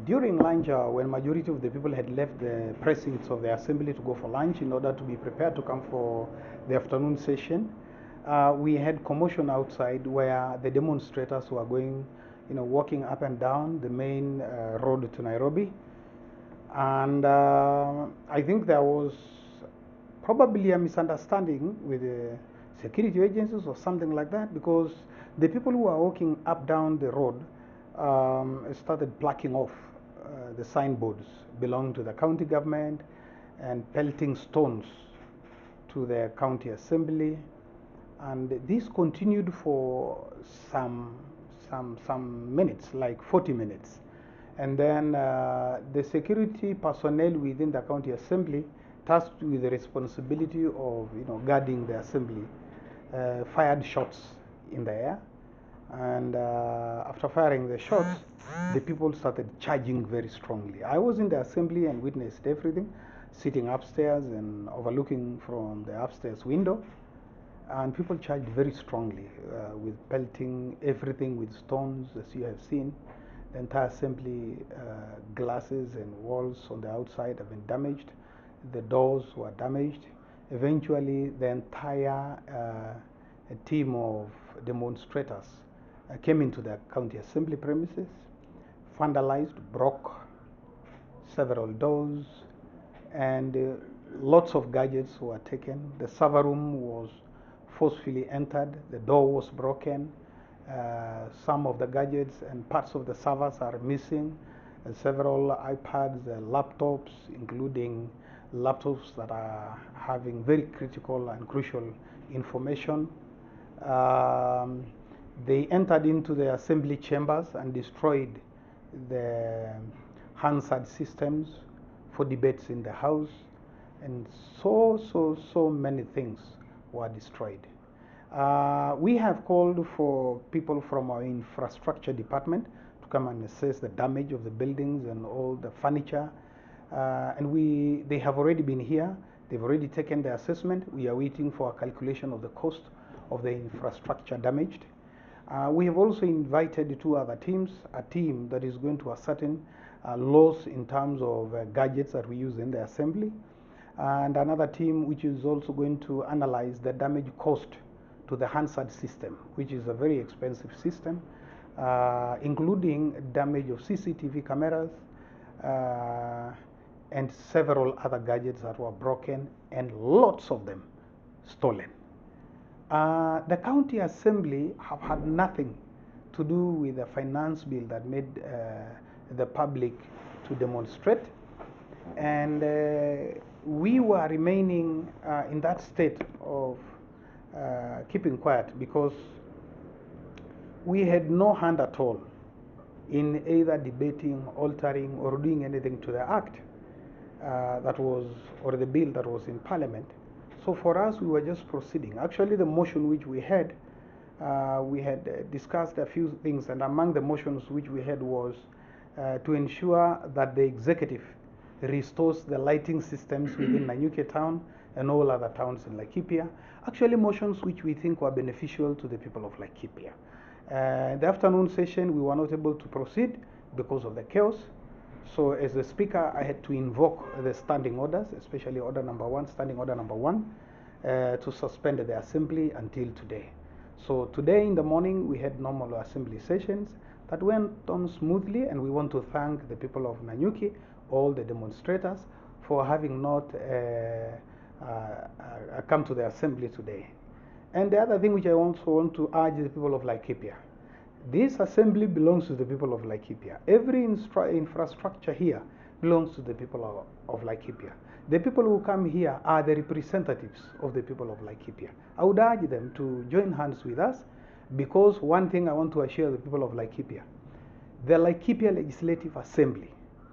During lunch, when majority of the people had left the precincts of the assembly to go for lunch in order to be prepared to come for the afternoon session, we had commotion outside where the demonstrators were going, walking up and down the main road to Nairobi. And I think there was probably a misunderstanding with the security agencies or something like that, because the people who were walking up down the road started plucking off the signboards belonging to the county government and pelting stones to the county assembly, and this continued for some minutes, like 40 minutes. And then the security personnel within the county assembly, tasked with the responsibility of guarding the assembly, fired shots in the air. And after firing the shots, the people started charging very strongly. I was in the assembly and witnessed everything, sitting upstairs and overlooking from the upstairs window. And people charged very strongly with pelting everything with stones, as you have seen. The entire assembly glasses and walls on the outside have been damaged. The doors were damaged. Eventually, the entire team of demonstrators came into the county assembly premises, vandalized, broke several doors, and lots of gadgets were taken. The server room was forcefully entered. The door was broken. Some of the gadgets and parts of the servers are missing. Several iPads, laptops, including laptops that are having very critical and crucial information. They entered into the assembly chambers and destroyed the Hansard systems for debates in the House, and so many things were destroyed. We have called for people from our infrastructure department to come and assess the damage of the buildings and all the furniture. And they have already been here. They've already taken the assessment. We are waiting for a calculation of the cost of the infrastructure damaged. We have also invited two other teams, a team that is going to ascertain loss in terms of gadgets that we use in the assembly, and another team which is also going to analyze the damage caused to the Hansard system, which is a very expensive system, including damage of CCTV cameras and several other gadgets that were broken, and lots of them stolen. The county assembly have had nothing to do with the finance bill that made the public to demonstrate, and we were remaining in that state of keeping quiet, because we had no hand at all in either debating, altering, or doing anything to the act or the bill that was in Parliament. So for us, we were just proceeding. Actually, the motion which we had discussed a few things, and among the motions which we had was to ensure that the executive restores the lighting systems within Nanyuki town and all other towns in Laikipia. Actually, motions which we think were beneficial to the people of Laikipia. The afternoon session, we were not able to proceed because of the chaos. So as the speaker, I had to invoke the standing orders, especially order number 1, standing order number 1, to suspend the assembly until today. So today in the morning, we had normal assembly sessions that went on smoothly, and we want to thank the people of Nanyuki, all the demonstrators, for having not come to the assembly today. And the other thing which I also want to urge the people of Laikipia, this assembly belongs to the people of Laikipia. Every infrastructure here belongs to the people of Laikipia. The people who come here are the representatives of the people of Laikipia. I would urge them to join hands with us, because one thing I want to assure the people of Laikipia, the Laikipia Legislative Assembly,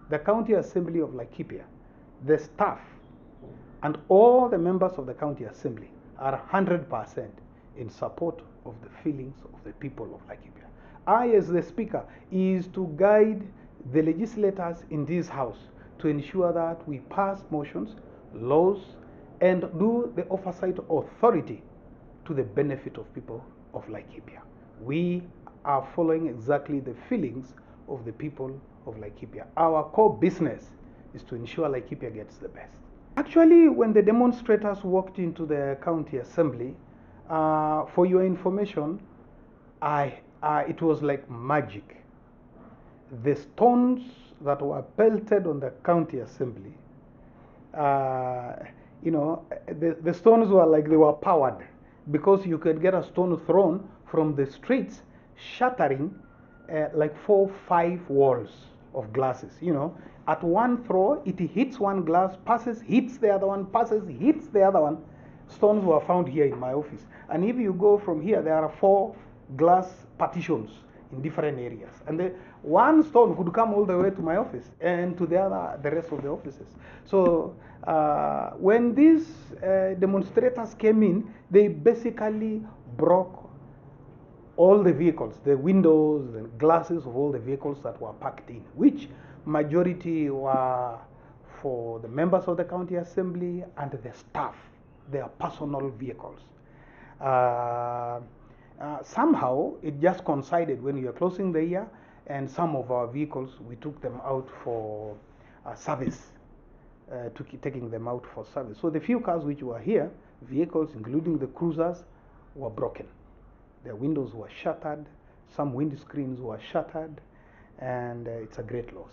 the County Assembly of Laikipia, the staff, and all the members of the County Assembly are 100% in support of the feelings of the people of Laikipia. I, as the Speaker, is to guide the legislators in this House to ensure that we pass motions, laws, and do the oversight authority to the benefit of people of Laikipia. We are following exactly the feelings of the people of Laikipia. Our core business is to ensure Laikipia gets the best. Actually, when the demonstrators walked into the county assembly, for your information, it was like magic. The stones that were pelted on the county assembly, the stones were like they were powered, because you could get a stone thrown from the streets, shattering like 4 or 5 walls of glasses. At one throw, it hits one glass, passes, hits the other one, passes, hits the other one. Stones were found here in my office. And if you go from here, there are 4 glass partitions in different areas. And one stone could come all the way to my office and to the rest of the offices. So when these demonstrators came in, they basically broke all the vehicles, the windows and glasses of all the vehicles that were parked in, which majority were for the members of the county assembly and the staff, their personal vehicles. Somehow it just coincided when we were closing the year, and some of our vehicles, we took them out for service, taking them out for service. So the few cars which were here, vehicles including the cruisers, were broken. Their windows were shattered, some windscreens were shattered, and it's a great loss.